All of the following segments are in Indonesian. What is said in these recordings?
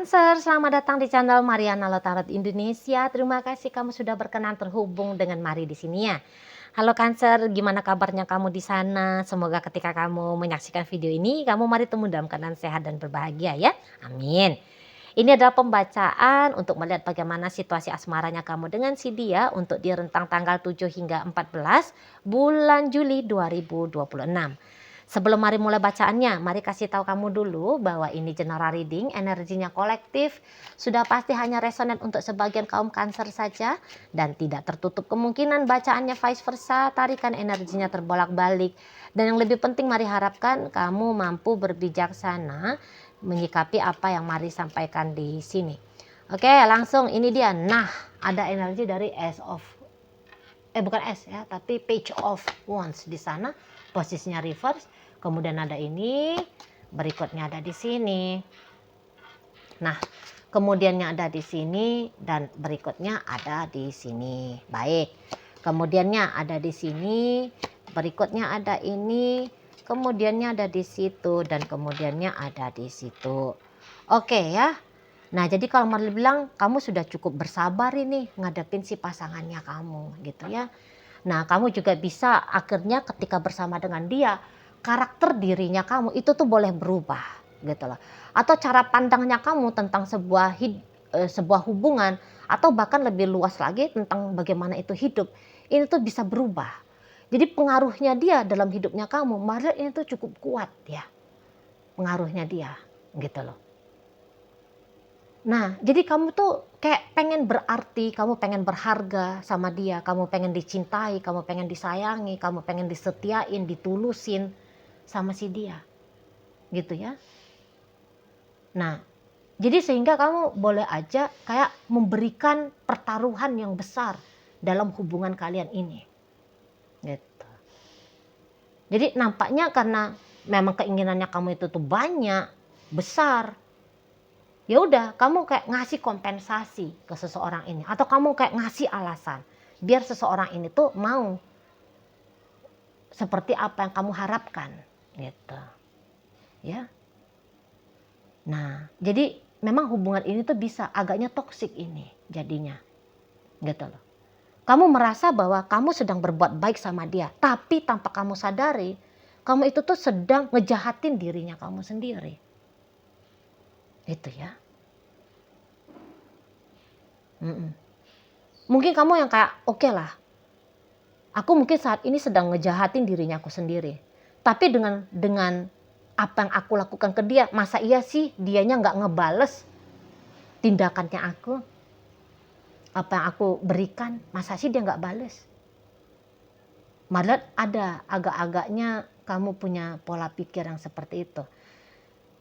Cancer, selamat datang di channel Mariana Lotarot Indonesia. Terima kasih kamu sudah berkenan terhubung dengan Mari di sini ya. Halo Cancer, gimana kabarnya kamu di sana? Semoga ketika kamu menyaksikan video ini, kamu mari temu dalam keadaan sehat dan berbahagia ya. Amin. Ini adalah pembacaan untuk melihat bagaimana situasi asmaranya kamu dengan si dia untuk di rentang tanggal 7 hingga 14 bulan Juli 2026. Sebelum mari mulai bacaannya, mari kasih tahu kamu dulu bahwa ini general reading, energinya kolektif, sudah pasti hanya resonate untuk sebagian kaum Cancer saja dan tidak tertutup kemungkinan bacaannya vice versa, tarikan energinya terbolak-balik. Dan yang lebih penting mari harapkan kamu mampu berbijaksana menyikapi apa yang mari sampaikan di sini. Oke, langsung ini dia. Nah, ada energi dari bukan S ya, tapi Page of Wands di sana. Posisinya reverse, kemudian ada ini, berikutnya ada di sini. Nah, kemudiannya ada di sini dan berikutnya ada di sini. Baik. Kemudiannya ada di sini, berikutnya ada ini, kemudiannya ada di situ dan kemudiannya ada di situ. Oke ya. Nah, jadi kalau Marli bilang kamu sudah cukup bersabar ini ngadepin si pasangannya kamu gitu ya. Nah, kamu juga bisa akhirnya ketika bersama dengan dia, karakter dirinya kamu itu tuh boleh berubah gitu loh. Atau cara pandangnya kamu tentang sebuah hubungan atau bahkan lebih luas lagi tentang bagaimana itu hidup, ini tuh bisa berubah. Jadi pengaruhnya dia dalam hidupnya kamu, malah ini tuh cukup kuat ya. Pengaruhnya dia gitu loh. Nah, jadi kamu tuh kayak pengen berarti, kamu pengen berharga sama dia, kamu pengen dicintai, kamu pengen disayangi, kamu pengen disetiain, ditulusin sama si dia. Gitu ya. Nah, jadi sehingga kamu boleh aja kayak memberikan pertaruhan yang besar dalam hubungan kalian ini. Gitu. Jadi nampaknya karena memang keinginannya kamu itu tuh banyak, besar. Ya udah, kamu kayak ngasih kompensasi ke seseorang ini atau kamu kayak ngasih alasan biar seseorang ini tuh mau seperti apa yang kamu harapkan gitu ya. Nah, jadi memang hubungan ini tuh bisa agaknya toksik ini jadinya gitu loh. Kamu merasa bahwa kamu sedang berbuat baik sama dia, tapi tanpa kamu sadari kamu itu tuh sedang ngejahatin dirinya kamu sendiri. Itu ya. Mungkin kamu yang kayak oke lah, aku mungkin saat ini sedang ngejahatin dirinya aku sendiri. Tapi dengan apa yang aku lakukan ke dia, masa iya sih dianya nggak ngebales tindakannya aku? Apa yang aku berikan, masa sih dia nggak bales? Malah ada agak-agaknya kamu punya pola pikir yang seperti itu.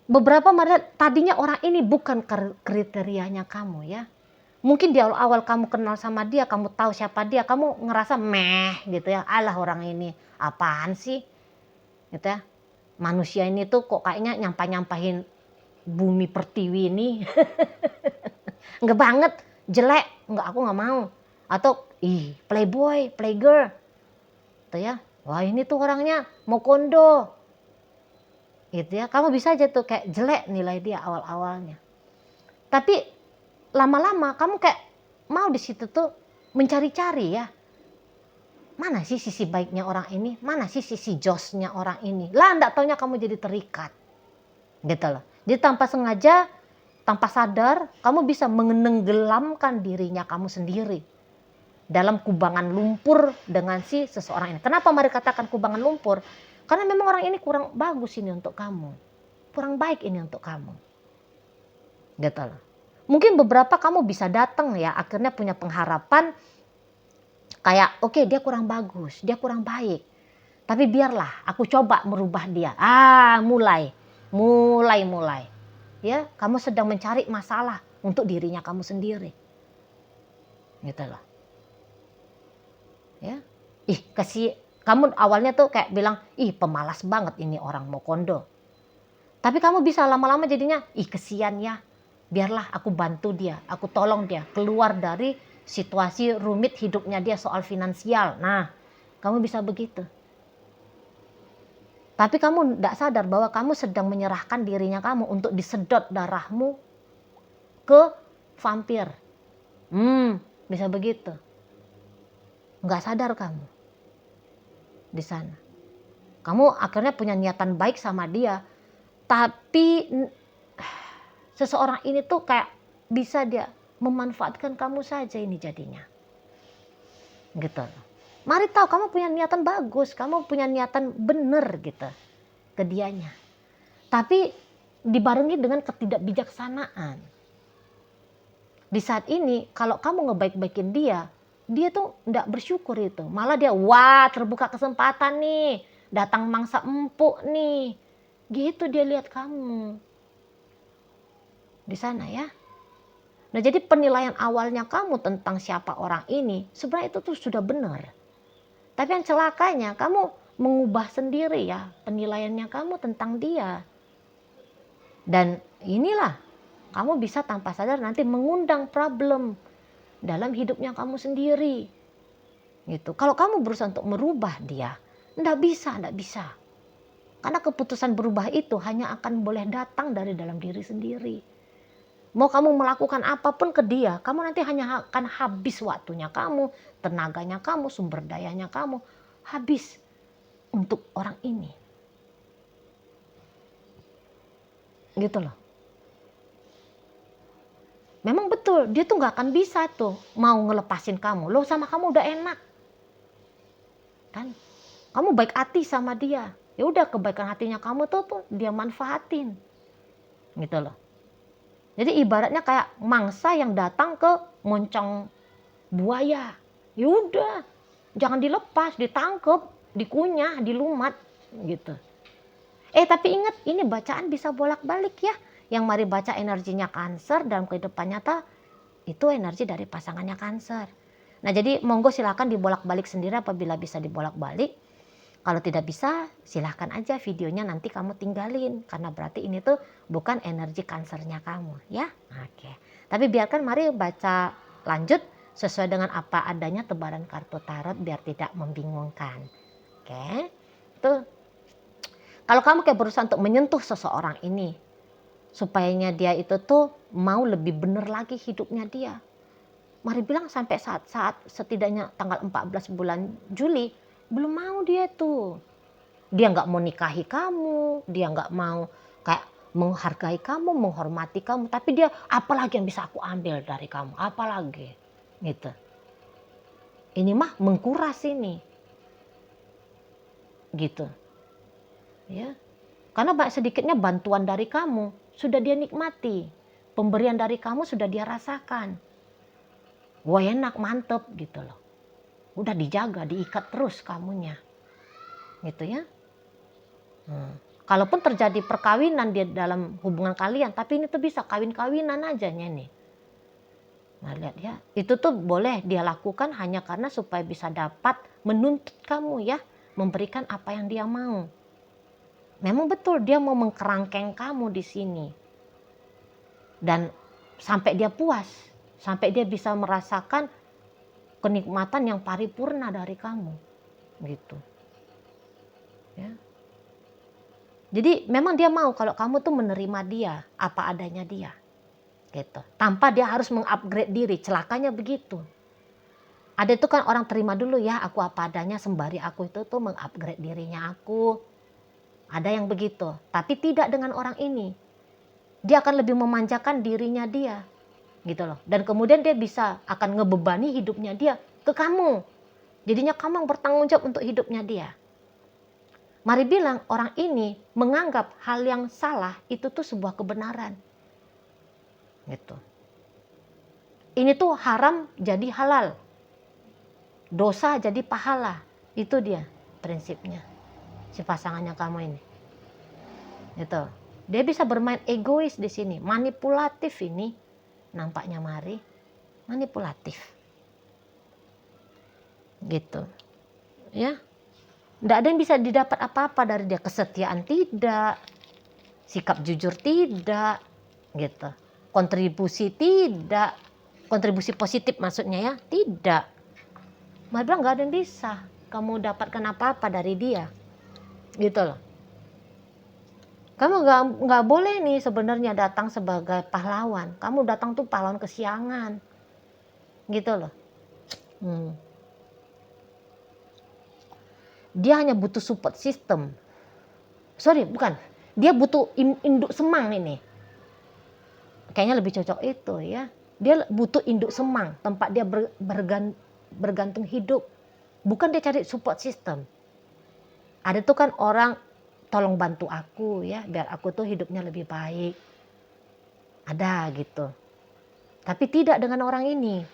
Beberapa malah tadinya orang ini bukan kriterianya kamu ya. Mungkin di awal-awal kamu kenal sama dia, kamu tahu siapa dia, kamu ngerasa meh gitu ya. Alah orang ini apaan sih? Gitu ya. Manusia ini tuh kok kayaknya nyampah-nyampahin bumi pertiwi ini. Enggak banget, jelek, enggak, aku nggak mau. Atau playboy, playgirl. Gitu ya. Wah, ini tuh orangnya mau kondo. Gitu ya. Kamu bisa aja tuh kayak jelek nilai dia awal-awalnya. Tapi lama-lama kamu kayak mau di situ tuh mencari-cari ya. Mana sih sisi baiknya orang ini? Mana sih sisi josnya orang ini? Lah enggak taunya kamu jadi terikat. Gitu loh. Jadi tanpa sengaja, tanpa sadar, kamu bisa menenggelamkan dirinya kamu sendiri dalam kubangan lumpur dengan si seseorang ini. Kenapa mari katakan kubangan lumpur? Karena memang orang ini kurang bagus ini untuk kamu. Kurang baik ini untuk kamu. Gitu loh. Mungkin beberapa kamu bisa datang ya, akhirnya punya pengharapan kayak oke, dia kurang bagus, dia kurang baik. Tapi biarlah aku coba merubah dia. Mulai. Ya, kamu sedang mencari masalah untuk dirinya kamu sendiri. Gitu loh. Ya. Kamu awalnya tuh kayak bilang, pemalas banget ini orang mau kondo. Tapi kamu bisa lama-lama jadinya, kesian ya. Biarlah aku bantu dia, aku tolong dia keluar dari situasi rumit hidupnya dia soal finansial. Nah, kamu bisa begitu. Tapi kamu tidak sadar bahwa kamu sedang menyerahkan dirinya kamu untuk disedot darahmu ke vampir. Bisa begitu. Nggak sadar kamu di sana. Kamu akhirnya punya niatan baik sama dia, tapi seseorang ini tuh kayak bisa dia memanfaatkan kamu saja ini jadinya. Gitu. Mari tahu kamu punya niatan bagus, kamu punya niatan bener gitu ke dianya. Tapi dibarengi dengan ketidakbijaksanaan. Di saat ini kalau kamu ngebaik-baikin dia tuh enggak bersyukur itu. Malah dia, wah terbuka kesempatan nih, datang mangsa empuk nih. Gitu dia lihat kamu. Di sana ya. Nah jadi penilaian awalnya kamu tentang siapa orang ini, sebenarnya itu tuh sudah benar. Tapi yang celakanya kamu mengubah sendiri ya penilaiannya kamu tentang dia. Dan inilah kamu bisa tanpa sadar nanti mengundang problem dalam hidupnya kamu sendiri. Gitu. Kalau kamu berusaha untuk merubah dia, enggak bisa. Karena keputusan berubah itu hanya akan boleh datang dari dalam diri sendiri. Mau kamu melakukan apapun ke dia, kamu nanti hanya akan habis waktunya kamu, tenaganya kamu, sumber dayanya kamu, habis untuk orang ini. Gitu loh. Memang betul, dia tuh gak akan bisa tuh mau ngelepasin kamu. Loh sama kamu udah enak. Kan? Kamu baik hati sama dia. Ya udah kebaikan hatinya kamu tuh dia manfaatin. Gitu loh. Jadi ibaratnya kayak mangsa yang datang ke moncong buaya. Ya udah, jangan dilepas, ditangkep, dikunyah, dilumat gitu. Tapi ingat ini bacaan bisa bolak-balik ya. Yang mari baca energinya Cancer dalam kehidupan nyata itu energi dari pasangannya Cancer. Nah jadi monggo silakan dibolak-balik sendiri apabila bisa dibolak-balik. Kalau tidak bisa silahkan aja videonya nanti kamu tinggalin. Karena berarti ini tuh bukan energi Cancernya kamu ya. Oke. Tapi biarkan mari baca lanjut sesuai dengan apa adanya tebaran kartu tarot biar tidak membingungkan. Oke. Tuh. Kalau kamu kayak berusaha untuk menyentuh seseorang ini. Supayanya dia itu tuh mau lebih benar lagi hidupnya dia. Mari bilang sampai saat setidaknya tanggal 14 bulan Juli belum mau dia tuh. Dia nggak mau nikahi kamu, dia nggak mau kayak menghargai kamu, menghormati kamu. Tapi dia apalagi yang bisa aku ambil dari kamu, apalagi gitu. Ini mah mengkuras ini, gitu. Ya, karena sedikitnya bantuan dari kamu sudah dia nikmati, pemberian dari kamu sudah dia rasakan. Wah enak, mantep gitu loh. Udah dijaga, diikat terus kamunya. Gitu ya. Kalaupun terjadi perkawinan di dalam hubungan kalian, tapi ini tuh bisa kawin-kawinan aja nih. Nah lihat ya, itu tuh boleh dia lakukan hanya karena supaya bisa dapat menuntut kamu ya, memberikan apa yang dia mau. Memang betul dia mau mengkerangkeng kamu di sini. Dan sampai dia puas, sampai dia bisa merasakan kenikmatan yang paripurna dari kamu gitu ya. Jadi memang dia mau kalau kamu tuh menerima dia apa adanya dia gitu, tanpa dia harus mengupgrade diri. Celakanya begitu, ada itu kan orang terima dulu ya aku apa adanya sembari aku itu tuh mengupgrade dirinya aku. Ada yang begitu, tapi tidak dengan orang ini. Dia akan lebih memanjakan dirinya dia gitu loh. Dan kemudian dia bisa akan ngebebani hidupnya dia ke kamu. Jadinya kamu yang bertanggung jawab untuk hidupnya dia. Mari bilang orang ini menganggap hal yang salah itu tuh sebuah kebenaran. Gitu. Ini tuh haram jadi halal. Dosa jadi pahala. Itu dia prinsipnya. Si pasangannya kamu ini. Gitu. Dia bisa bermain egois di sini, manipulatif ini. Nampaknya mari manipulatif gitu ya. Nggak ada yang bisa didapat apa-apa dari dia. Kesetiaan tidak, sikap jujur tidak gitu, kontribusi tidak, kontribusi positif maksudnya ya tidak. Mari bilang nggak ada yang bisa kamu dapatkan apa-apa dari dia gitu loh. Kamu nggak boleh nih sebenarnya datang sebagai pahlawan. Kamu datang tuh pahlawan kesiangan, gitu loh. Dia hanya butuh support system. Sorry, bukan. Dia butuh induk semang ini. Kayaknya lebih cocok itu ya. Dia butuh induk semang, tempat dia bergantung hidup. Bukan dia cari support system. Ada tuh kan orang, tolong bantu aku ya, biar aku tuh hidupnya lebih baik. Ada gitu. Tapi tidak dengan orang ini.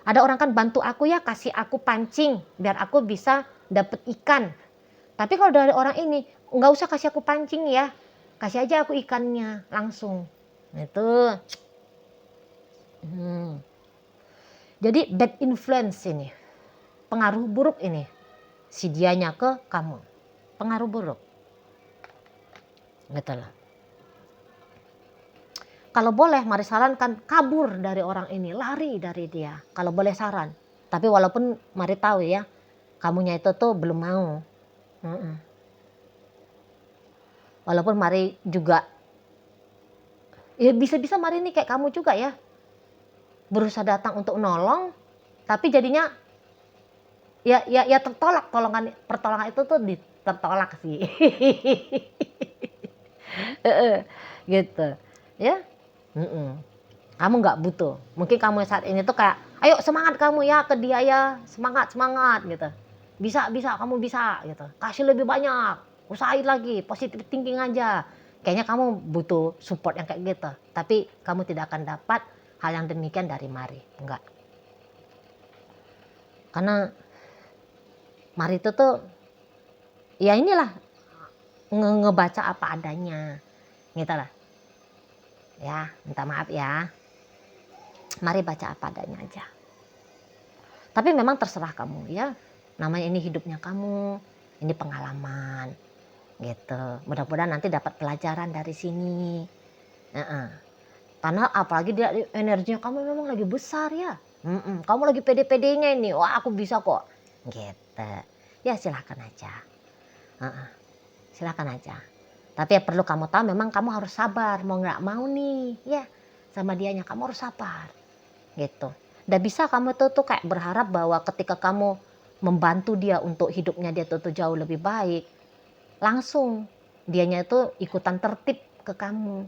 Ada orang kan bantu aku ya, kasih aku pancing biar aku bisa dapet ikan. Tapi kalau dari orang ini, nggak usah kasih aku pancing ya, kasih aja aku ikannya langsung. Itu. Jadi bad influence ini, pengaruh buruk ini, si dianya ke kamu, pengaruh buruk. Gitu lah. Kalau boleh, mari sarankan kabur dari orang ini, lari dari dia. Kalau boleh saran. Tapi walaupun mari tahu ya, kamunya itu tuh belum mau. Walaupun mari juga, ya bisa-bisa mari ini kayak kamu juga ya, berusaha datang untuk nolong, tapi jadinya ya tertolak, pertolongan itu tuh tertolak sih. Gitu ya. Kamu nggak butuh, mungkin kamu saat ini tuh kayak, ayo semangat kamu ya ke dia ya, semangat gitu, bisa kamu bisa gitu, kasih lebih banyak, usahain lagi, positive thinking aja. Kayaknya kamu butuh support yang kayak gitu, tapi kamu tidak akan dapat hal yang demikian dari Mari, enggak. Karena Mari itu tuh ya inilah, ngebaca apa adanya gitu lah ya, minta maaf ya. Mari baca apa adanya aja. Tapi memang terserah kamu ya. Namanya ini hidupnya kamu, ini pengalaman gitu. Mudah-mudahan nanti dapat pelajaran dari sini. Karena apalagi dia energinya kamu memang lagi besar ya. Kamu lagi pede-pedenya ini. Wah, aku bisa kok. Gitu. Ya silahkan aja. Silahkan aja. Tapi ya perlu kamu tahu, memang kamu harus sabar. Mau nggak mau nih ya, sama dianya kamu harus sabar. Gitu. Nggak bisa kamu tuh kayak berharap bahwa ketika kamu membantu dia untuk hidupnya dia tuh jauh lebih baik, langsung dianya itu ikutan tertib ke kamu.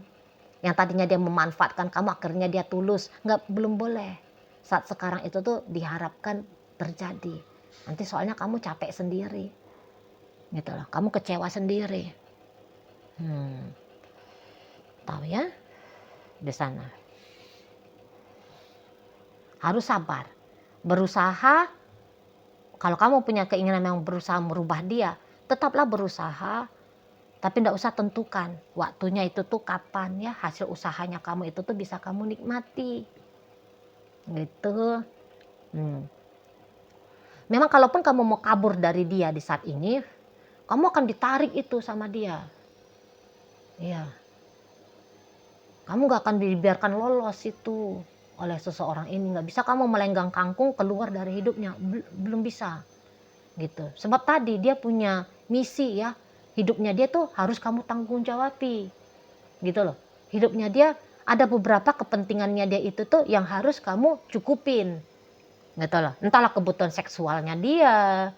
Yang tadinya dia memanfaatkan kamu, akhirnya dia tulus. Belum boleh. Saat sekarang itu tuh diharapkan terjadi. Nanti soalnya kamu capek sendiri. Gitu loh. Kamu kecewa sendiri. Tahu ya? Di sana. Harus sabar. Berusaha. Kalau kamu punya keinginan yang berusaha merubah dia, tetaplah berusaha. Tapi tidak usah tentukan waktunya itu tuh kapan ya, hasil usahanya kamu itu tuh bisa kamu nikmati. Gitu. Memang kalaupun kamu mau kabur dari dia di saat ini, kamu akan ditarik itu sama dia. Iya. Kamu gak akan dibiarkan lolos itu oleh seseorang ini. Gak bisa kamu melenggang kangkung keluar dari hidupnya. Belum bisa. Gitu. Sebab tadi dia punya misi ya. Hidupnya dia tuh harus kamu tanggung jawabi. Gitu loh. Hidupnya dia ada beberapa kepentingannya dia itu tuh yang harus kamu cukupin. Gitu loh. Entahlah kebutuhan seksualnya dia,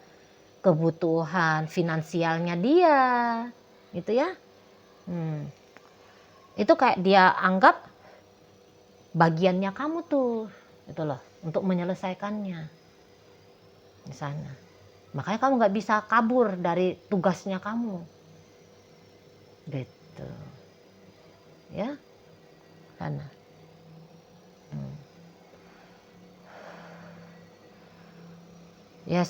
kebutuhan finansialnya dia. Gitu ya. Itu kayak dia anggap bagiannya kamu tuh, gitu loh, untuk menyelesaikannya di sana. Makanya kamu nggak bisa kabur dari tugasnya kamu, gitu, ya, sana. Ya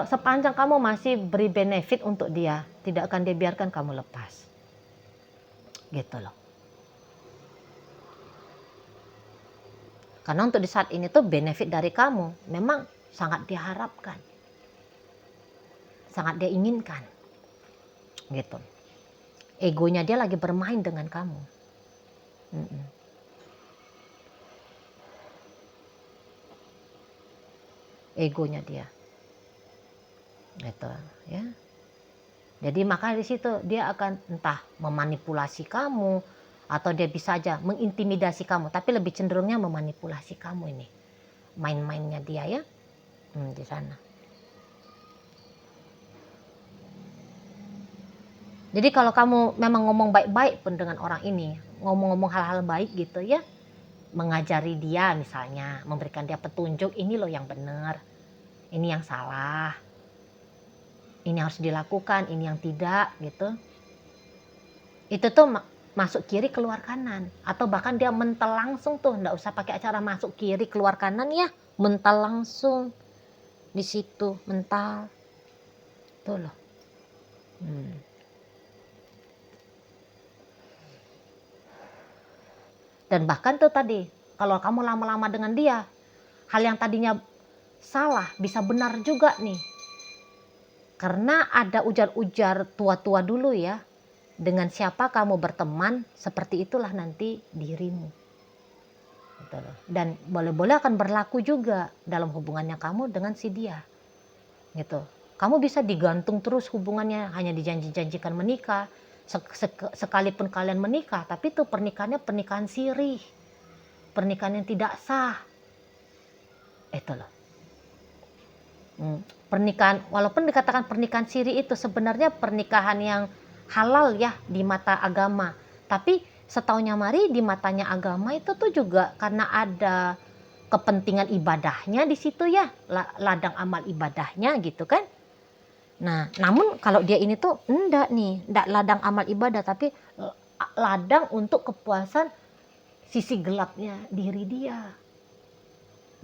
sepanjang kamu masih beri benefit untuk dia, tidak akan dia biarkan kamu lepas, gitu loh. Karena untuk di saat ini tuh benefit dari kamu memang sangat diharapkan, sangat dia inginkan, gitu. Egonya dia lagi bermain dengan kamu. Egonya dia, gitu ya. Jadi maka di situ dia akan entah memanipulasi kamu atau dia bisa aja mengintimidasi kamu, tapi lebih cenderungnya memanipulasi kamu ini. Main-mainnya dia ya. Di sana. Jadi kalau kamu memang ngomong baik-baik pun dengan orang ini, ngomong-ngomong hal-hal baik gitu ya, mengajari dia misalnya, memberikan dia petunjuk, ini loh yang benar, ini yang salah, ini harus dilakukan, ini yang tidak gitu. Itu tuh masuk kiri keluar kanan, atau bahkan dia mental langsung tuh, nggak usah pakai acara masuk kiri keluar kanan ya, mental langsung di situ, mental tuh loh. Dan bahkan tuh tadi, kalau kamu lama-lama dengan dia, hal yang tadinya salah bisa benar juga nih. Karena ada ujar-ujar tua-tua dulu ya, dengan siapa kamu berteman, seperti itulah nanti dirimu. Dan boleh-boleh akan berlaku juga dalam hubungannya kamu dengan si dia. Gitu. Kamu bisa digantung terus hubungannya, hanya dijanji-janjikan menikah. Sekalipun kalian menikah, tapi itu pernikahannya pernikahan sirih, pernikahan yang tidak sah. Itu loh. Pernikahan, walaupun dikatakan pernikahan sirih itu sebenarnya pernikahan yang halal ya di mata agama, tapi setaunya Mari di matanya agama itu tuh juga karena ada kepentingan ibadahnya di situ ya, ladang amal ibadahnya gitu kan. Nah, namun kalau dia ini tuh enggak ladang amal ibadah, tapi ladang untuk kepuasan sisi gelapnya diri dia.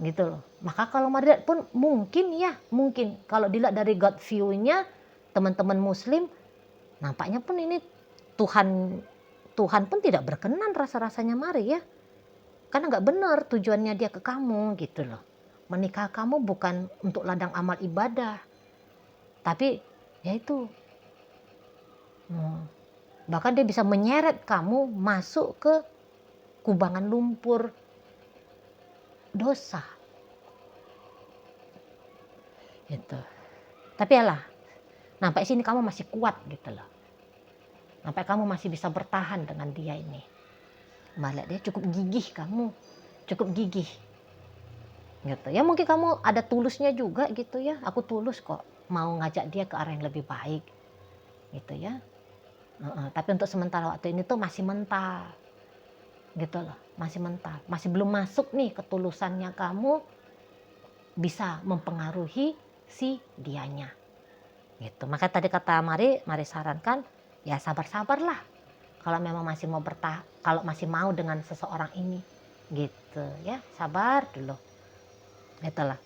Gitu loh. Maka kalau Maria pun mungkin kalau dilihat dari God view-nya teman-teman muslim, nampaknya pun ini Tuhan pun tidak berkenan rasa-rasanya Mari ya. Karena nggak benar tujuannya dia ke kamu gitu loh. Menikah kamu bukan untuk ladang amal ibadah. Tapi ya itu, bahkan dia bisa menyeret kamu masuk ke kubangan lumpur dosa. Gitu. Tapi alah, sampai sini kamu masih kuat gitu loh. Sampai kamu masih bisa bertahan dengan dia ini. Malah dia cukup gigih kamu, cukup gigih. Gitu. Ya mungkin kamu ada tulusnya juga gitu ya. Aku tulus kok mau ngajak dia ke arah yang lebih baik gitu ya. Tapi untuk sementara waktu ini tuh masih mental gitu loh, masih mental, masih belum masuk nih ketulusannya kamu bisa mempengaruhi si dianya gitu. Maka tadi kata Mari sarankan ya sabar-sabarlah kalau memang masih mau kalau masih mau dengan seseorang ini gitu ya, sabar dulu. Itulah.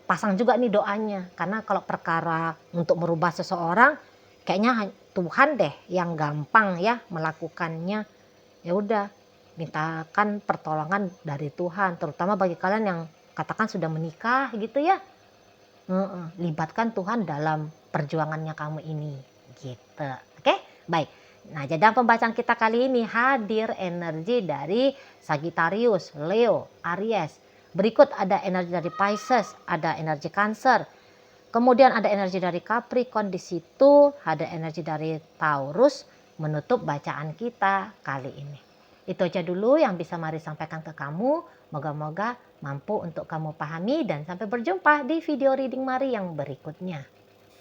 Pasang juga nih doanya, karena kalau perkara untuk merubah seseorang kayaknya Tuhan deh yang gampang ya melakukannya. Ya udah, mintakan pertolongan dari Tuhan, terutama bagi kalian yang katakan sudah menikah gitu ya. Libatkan Tuhan dalam perjuangannya kamu ini gitu. Oke, baik. Nah, jadi pembacaan kita kali ini hadir energi dari Sagittarius, Leo, Aries. Berikut ada energi dari Pisces, ada energi Cancer. Kemudian ada energi dari Capricorn, di situ ada energi dari Taurus, menutup bacaan kita kali ini. Itu aja dulu yang bisa Mari sampaikan ke kamu. Moga-moga mampu untuk kamu pahami, dan sampai berjumpa di video reading Mari yang berikutnya.